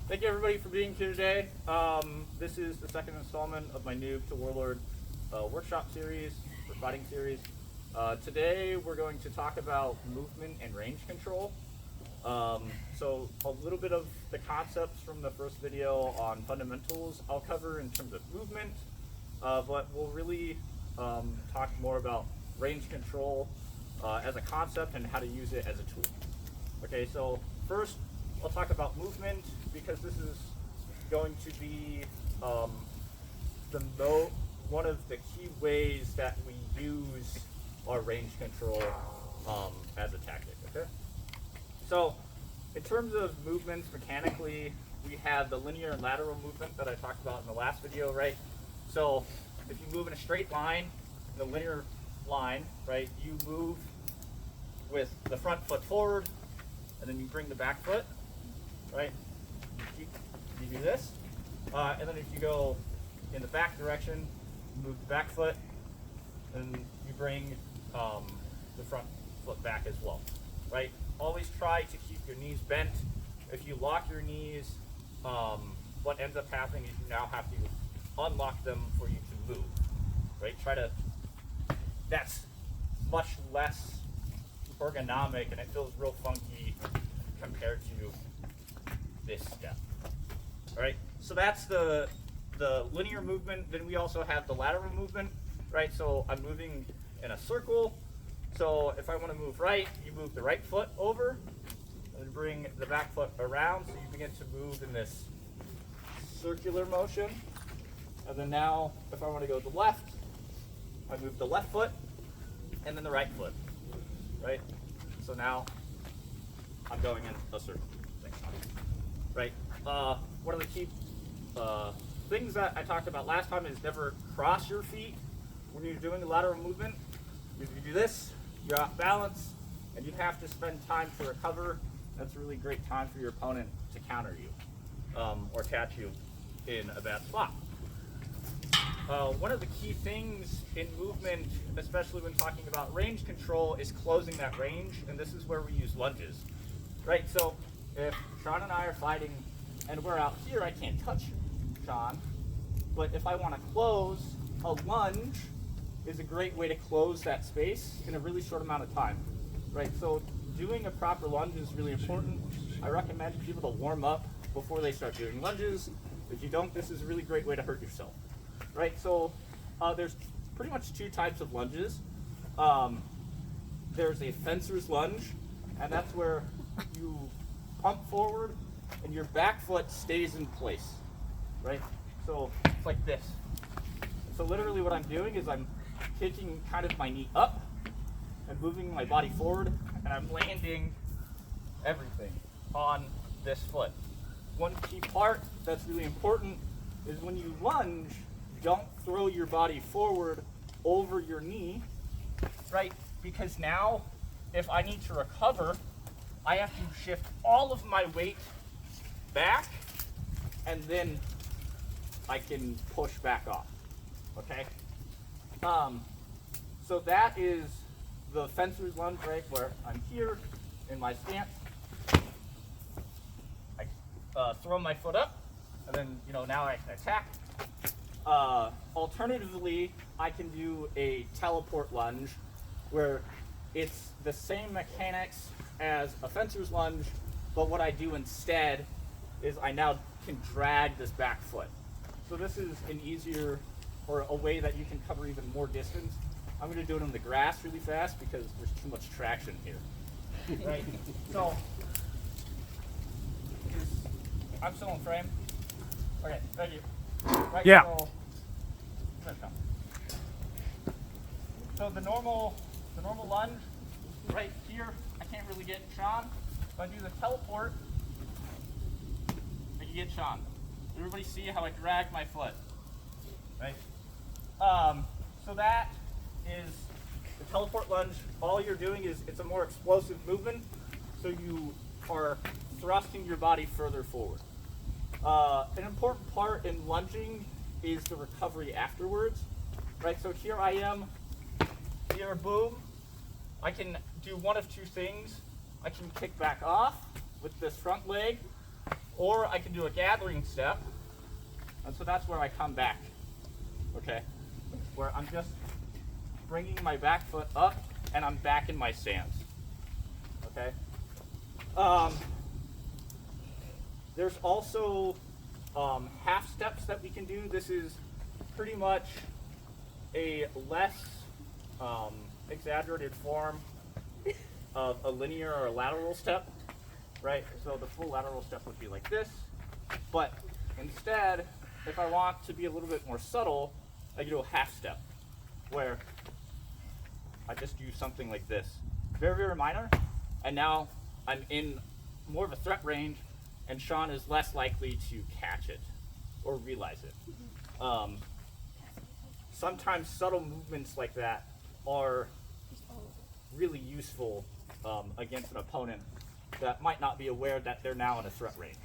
Thank you everybody for being here today. This is the second installment of my Newb to Warlord workshop series, or fighting series. Today we're going to talk about movement and range control. So a little bit of the concepts from the first video on fundamentals I'll cover in terms of movement, but we'll really talk more about range control as a concept and how to use it as a tool. Okay, so first I'll talk about movement because this is going to be one of the key ways that we use our range control as a tactic. Okay, so in terms of movements mechanically, we have the linear and lateral movement that I talked about in the last video, right? So if you move in a straight line, the linear line, right, you move with the front foot forward, and then you bring the back foot, right? You do this, and then if you go in the back direction, you move the back foot, and you bring the front foot back as well, right? Always try to keep your knees bent. If you lock your knees, what ends up happening is you now have to unlock them for you to move, right? That's much less ergonomic and it feels real funky compared to this step. All right, so that's the linear movement. Then we also have the lateral movement, right? So I'm moving in a circle. So if I want to move right, you move the right foot over and bring the back foot around. So you begin to move in this circular motion. And then now, if I want to go to the left, I move the left foot and then the right foot, right? So now I'm going in a circle, right? One of the key things that I talked about last time is never cross your feet when you're doing the lateral movement. If you do this, you're off balance, and you have to spend time to recover. That's a really great time for your opponent to counter you or catch you in a bad spot. One of the key things in movement, especially when talking about range control, is closing that range, and this is where we use lunges, right? So if Sean and I are fighting and we're out here, I can't touch Sean, but if I want to close, a lunge is a great way to close that space in a really short amount of time, right? So doing a proper lunge is really important. I recommend people to warm up before they start doing lunges. If you don't, this is a really great way to hurt yourself, right? So there's pretty much two types of lunges. There's a fencer's lunge, and that's where you pump forward and your back foot stays in place, right? So it's like this. So literally what I'm doing is I'm kicking kind of my knee up and moving my body forward, and I'm landing everything on this foot. One key part that's really important is when you lunge, don't throw your body forward over your knee, right? Because now if I need to recover, I have to shift all of my weight back, and then I can push back off, okay? So that is the fencer's lunge, right, where I'm here in my stance. I throw my foot up, and then, now I can attack. Alternatively, I can do a teleport lunge, where it's the same mechanics as a fencer's lunge, but what I do instead is I now can drag this back foot. So this is an easier, or a way that you can cover even more distance. I'm going to do it on the grass really fast because there's too much traction here. Right? So, I'm still in frame. Okay, thank you. Right, yeah. So the normal lunge, right here, I can't really get Sean. If I do the teleport, I can get Sean. Everybody see how I drag my foot, right? So that is the teleport lunge. All you're doing is it's a more explosive movement, so you are thrusting your body further forward. An important part in lunging is the recovery afterwards, right? So here I am, here, boom, I can do one of two things. I can kick back off with this front leg, or I can do a gathering step. And so that's where I come back, okay? Where I'm just bringing my back foot up and I'm back in my stance, okay? There's also half steps that we can do. This is pretty much a less exaggerated form of a linear or a lateral step, right? So the full lateral step would be like this, but instead, if I want to be a little bit more subtle, I can do a half step, where I just do something like this. Very, very minor, and now I'm in more of a threat range, and Sean is less likely to catch it or realize it. Sometimes subtle movements like that are really useful against an opponent that might not be aware that they're now in a threat range.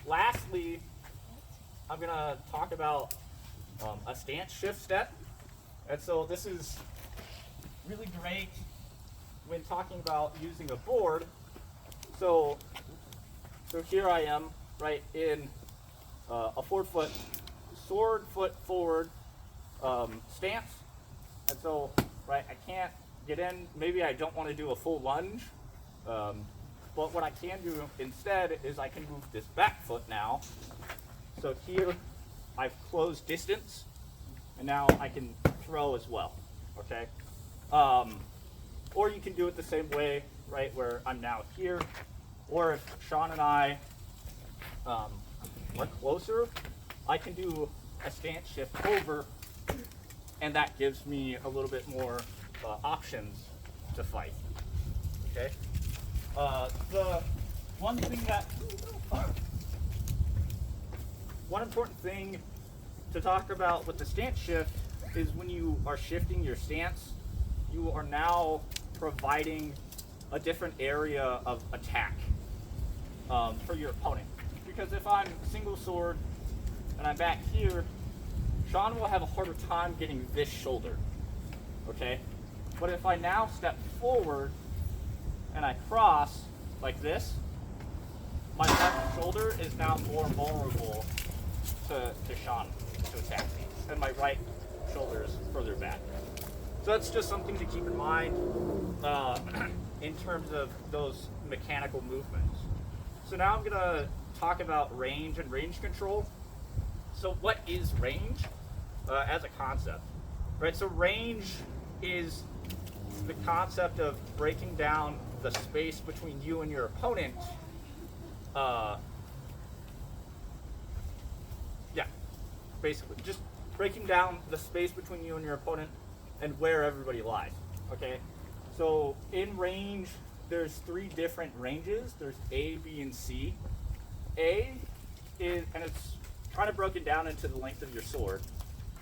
Lastly, I'm going to talk about a stance shift step. And so this is really great when talking about using a board. So here I am, right, in a sword foot forward stance. And so, right, I can't get in. Maybe I don't want to do a full lunge. But what I can do instead is I can move this back foot now. So here I've closed distance, and now I can throw as well, okay? Or you can do it the same way, right, where I'm now here. Or if Sean and I are closer, I can do a stance shift over, and that gives me a little bit more options to fight, okay? The one thing one important thing to talk about with the stance shift is when you are shifting your stance, you are now providing a different area of attack for your opponent. Because if I'm single sword and I'm back here, Sean will have a harder time getting this shoulder, okay? But if I now step forward and I cross like this, my left shoulder is now more vulnerable to Sean to attack me, and my right shoulder is further back. So that's just something to keep in mind in terms of those mechanical movements. So now I'm going to talk about range and range control. So what is range as a concept? Right, so range is the concept of breaking down the space between you and your opponent. Basically, just breaking down the space between you and your opponent and where everybody lies, okay? So in range, there's 3 different ranges. There's A, B, and C. A is, and it's kind of broken down into the length of your sword,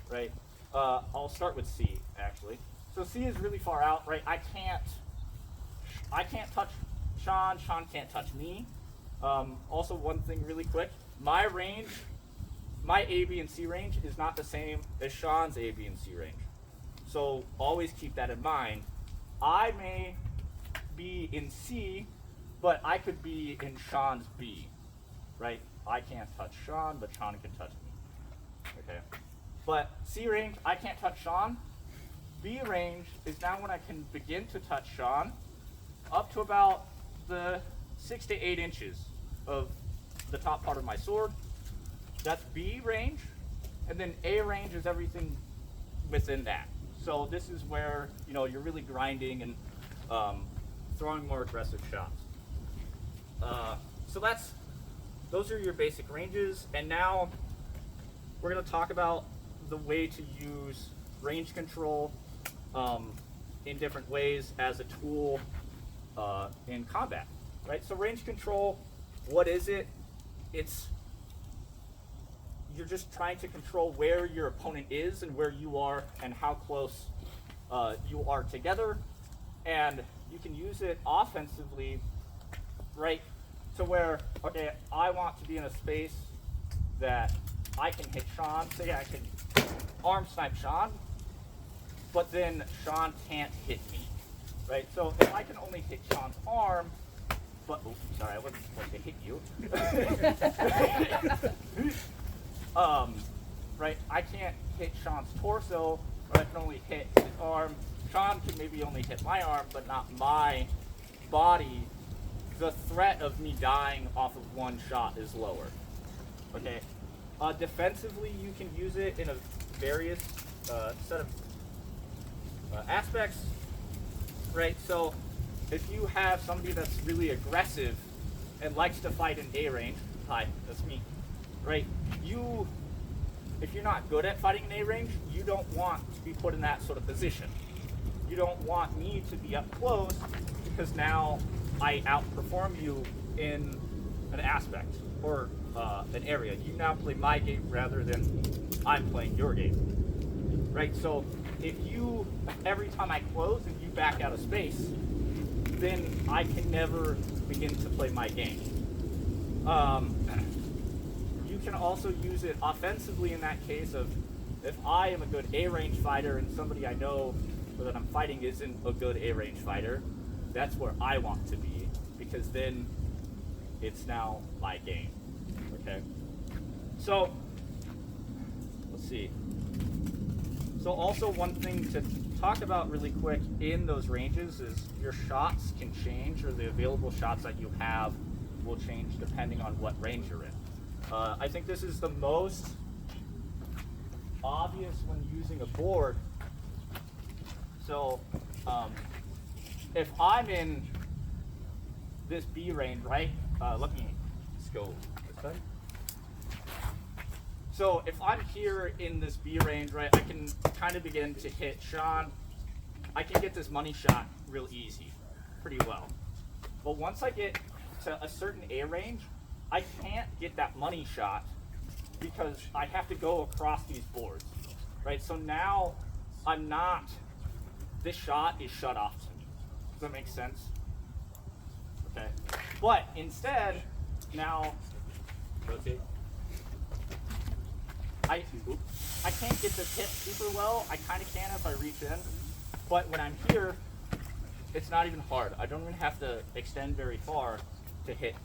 right? I'll start with C, actually. So C is really far out, right? I can't touch Sean. Sean can't touch me. Also, one thing really quick, my range, my A, B, and C range is not the same as Sean's A, B, and C range. So always keep that in mind. I may be in C, but I could be in Sean's B, right? I can't touch Sean, but Sean can touch me, okay? But C range, I can't touch Sean. B range is now when I can begin to touch Sean up to about the 6 to 8 inches of the top part of my sword. That's B range, and then A range is everything within that. So this is where, you know, you're really grinding and throwing more aggressive shots. So those are your basic ranges, and now we're going to talk about the way to use range control in different ways as a tool in combat, right? So range control, what is it? You're just trying to control where your opponent is and where you are and how close you are together. And you can use it offensively, right? To where, okay, I want to be in a space that I can hit Sean. Say I can arm snipe Sean. but then Sean can't hit me, right? So if I can only hit Sean's arm, but sorry, I wasn't supposed to hit you. Right, I can't hit Sean's torso, or I can only hit his arm. Sean can maybe only hit my arm, but not my body. The threat of me dying off of one shot is lower. Okay. Defensively, you can use it in a various set of aspects. Right. So, if you have somebody that's really aggressive and likes to fight in A range, hi, that's me. Right. If you're not good at fighting in A range, you don't want to be put in that sort of position. You don't want me to be up close because now I outperform you in an aspect or an area. You now play my game rather than I'm playing your game. Right? So if you, every time I close and you back out of space, then I can never begin to play my game. You can also use it offensively in that case of if I am a good A-range fighter and somebody I know that I'm fighting isn't a good A-range fighter, that's where I want to be, because then it's now my game. Okay? So, let's see. So also one thing to talk about really quick in those ranges is your shots can change, or the available shots that you have will change depending on what range you're in. I think this is the most obvious when using a board. So if I'm in this B range, right? Let's go this side. So if I'm here in this B range, right, I can kind of begin to hit Sean. I can get this money shot real easy, pretty well. But once I get to a certain A range, I can't get that money shot because I have to go across these boards, right? So now this shot is shut off to me. Does that make sense? Okay. But instead, now, rotate. I can't get this hit super well. I kind of can if I reach in. But when I'm here, it's not even hard. I don't even have to extend very far to hit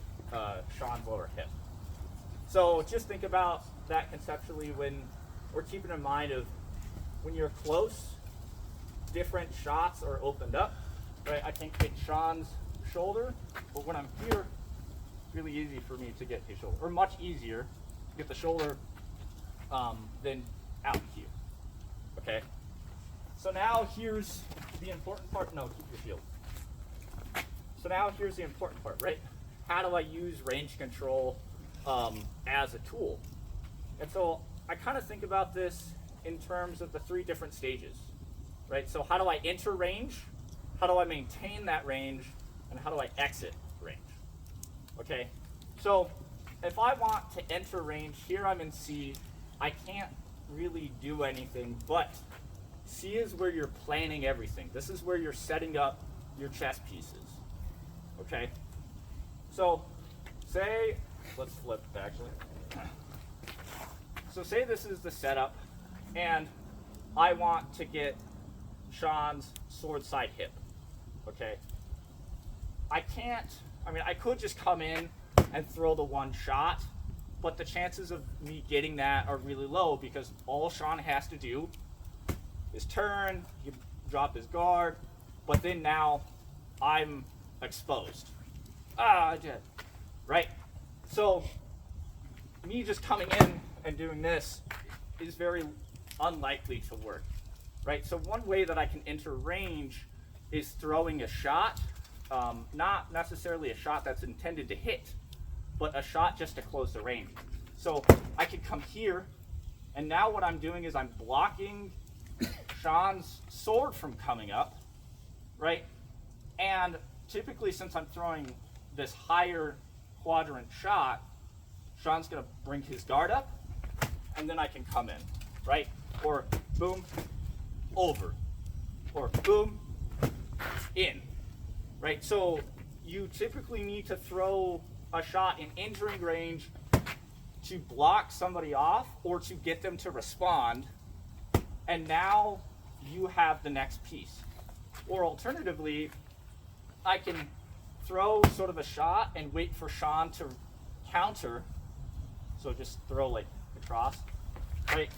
Sean's lower hip. So just think about that conceptually when we're keeping in mind of when you're close, different shots are opened up. Right? I can hit Sean's shoulder, but when I'm here, it's really easy for me to get his shoulder, or much easier to get the shoulder than out here. Okay? So now here's the important part. No, keep your shield. So now here's the important part, right? How do I use range control as a tool? And so I kind of think about this in terms of the 3 different stages, right? So how do I enter range? How do I maintain that range? And how do I exit range? Okay, so if I want to enter range, here I'm in C, I can't really do anything, but C is where you're planning everything. This is where you're setting up your chess pieces. Okay? So say, let's flip actually. So say this is the setup, and I want to get Sean's sword side hip. Okay? I could just come in and throw the one shot, but the chances of me getting that are really low because all Sean has to do is turn, he drop his guard, but then now I'm exposed. I did. Right? So me just coming in and doing this is very unlikely to work. Right? So one way that I can enter range is throwing a shot, not necessarily a shot that's intended to hit, but a shot just to close the range. So I could come here, and now what I'm doing is I'm blocking Sean's sword from coming up, right? And typically, since I'm throwing this higher quadrant shot, Sean's gonna bring his guard up, and then I can come in, right? Or boom, over, or boom, in, right? So you typically need to throw a shot in entering range to block somebody off or to get them to respond. And now you have the next piece. Or alternatively, I can throw sort of a shot and wait for Sean to counter. So just throw like across. Right?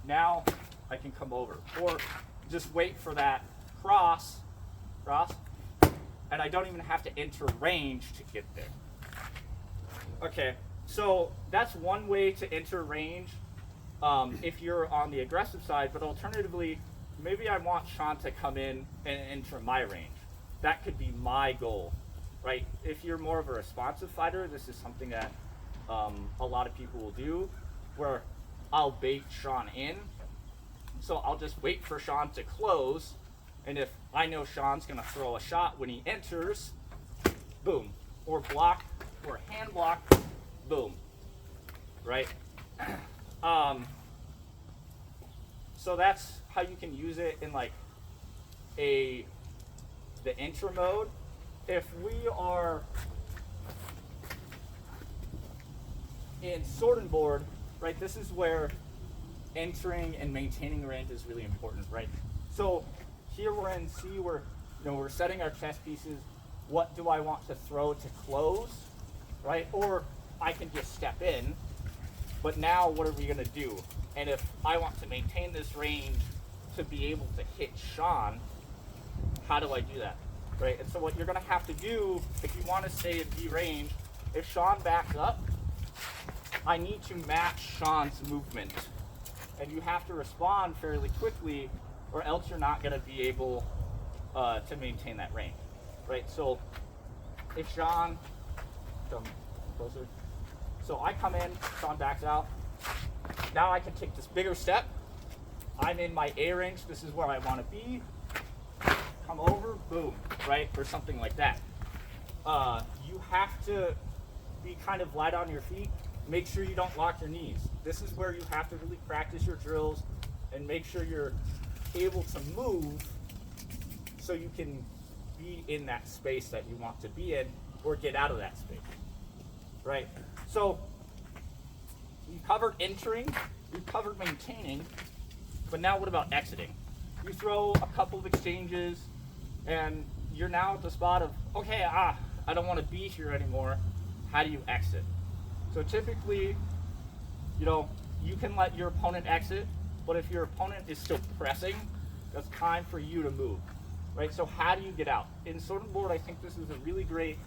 Now I can come over. Or just wait for that cross, and I don't even have to enter range to get there. Okay, so that's one way to enter range if you're on the aggressive side, but alternatively, maybe I want Sean to come in and enter my range. That could be my goal, right? If you're more of a responsive fighter, this is something that a lot of people will do, where I'll bait Sean in. So I'll just wait for Sean to close, and if I know Sean's gonna throw a shot when he enters, boom, or block, or hand block, boom, right? So that's how you can use it in like the enter mode. If we are in sword and board, right, this is where entering and maintaining range is really important, right? So here we're in C, we're setting our chess pieces. What do I want to throw to close, right? Or I can just step in, but now what are we gonna do? And if I want to maintain this range to be able to hit Sean, how do I do that, right? And so what you're gonna have to do, if you wanna stay in B range, if Sean backs up, I need to match Sean's movement. And you have to respond fairly quickly, or else you're not gonna be able to maintain that range, right? So if Sean, come closer. So I come in, Sean backs out. Now I can take this bigger step. I'm in my A range, this is where I wanna be. Come over, boom, right? Or something like that. You have to be kind of light on your feet. Make sure you don't lock your knees. This is where you have to really practice your drills and make sure you're able to move so you can be in that space that you want to be in, or get out of that space, right? So you covered entering, you covered maintaining, but now what about exiting? You throw a couple of exchanges and you're now at the spot of, okay, I don't want to be here anymore. How do you exit? So typically, you can let your opponent exit, but if your opponent is still pressing, that's time for you to move, right? So how do you get out? In sword and board, I think this is a really great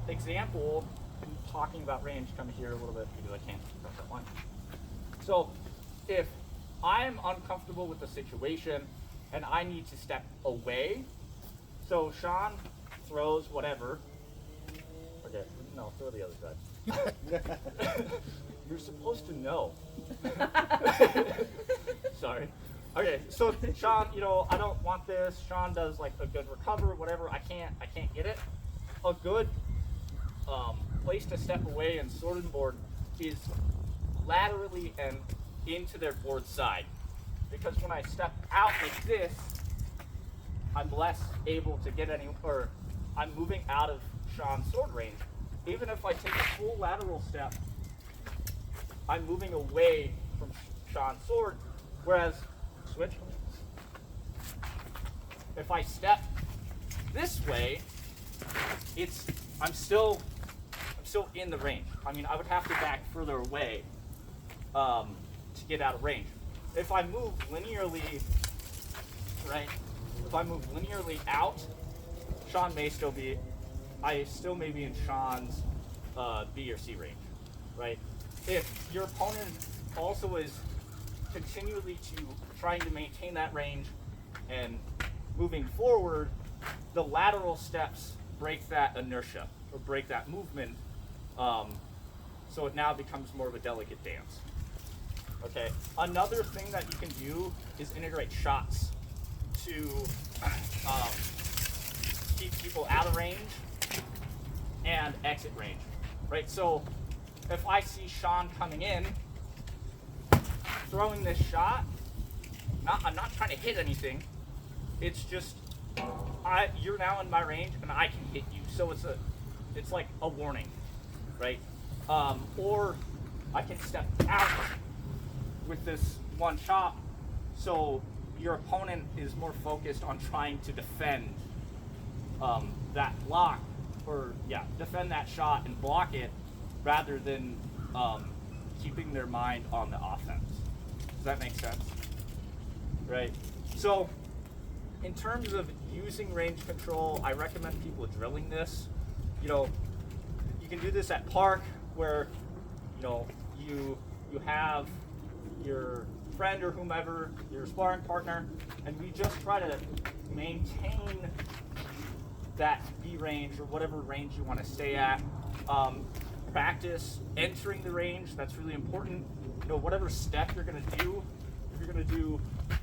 example. I'm talking about range, come here a little bit because I can't press that one. So if I'm uncomfortable with the situation and I need to step away, so Sean throws whatever. Okay, no, throw the other side. You're supposed to know. Sorry. Okay, so Sean, I don't want this. Sean does like a good recover, whatever. I can't get it. A good place to step away in sword and board is laterally and into their board side. Because when I step out like this, I'm less able to get any, or I'm moving out of Sean's sword range. Even if I take a full lateral step, I'm moving away from Sean's sword, whereas, switch. If I step this way, I'm still in the range. I mean, I would have to back further away to get out of range. If I move linearly, right? If I move linearly out, Sean may still be. I still may be in Sean's B or C range, right? If your opponent also is continually trying to maintain that range and moving forward, the lateral steps break that inertia or break that movement, so it now becomes more of a delicate dance. Okay. Another thing that you can do is integrate shots to keep people out of range and exit range, right? So if I see Sean coming in, throwing this shot, I'm not trying to hit anything. It's just you're now in my range and I can hit you. So it's like a warning, right? Or I can step out with this one chop, so your opponent is more focused on trying to defend that block, or defend that shot and block it, rather than keeping their mind on the offense. Does that make sense? Right. So, in terms of using range control, I recommend people drilling this. You know, you can do this at park, where you have your friend or whomever, your sparring partner, and we just try to maintain that B range or whatever range you want to stay at. Practice entering the range. That's really important. Whatever step you're going to do, if you're going to do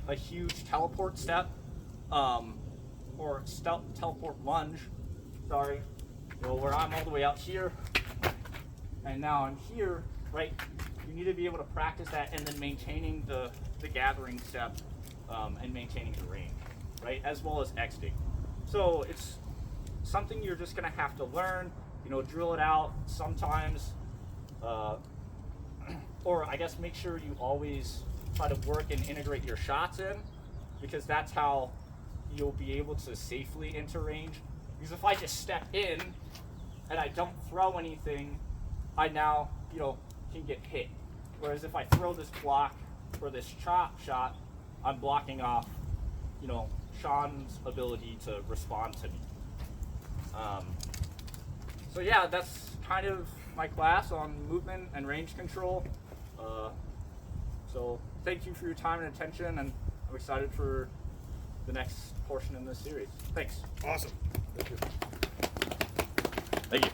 a huge teleport step, or teleport lunge, sorry, where I'm all the way out here, and now I'm here, right? You need to be able to practice that, and then maintaining the gathering step, and maintaining the range, right? As well as exiting. So it's something you're just gonna have to learn, drill it out sometimes, or I guess make sure you always try to work and integrate your shots in, because that's how you'll be able to safely enter range. Because if I just step in and I don't throw anything, I now, can get hit. Whereas if I throw this block or this chop shot, I'm blocking off, Sean's ability to respond to me. So yeah, that's kind of my class on movement and range control. So thank you for your time and attention, and I'm excited for the next portion in this series. Thanks. Awesome. Thank you. Thank you.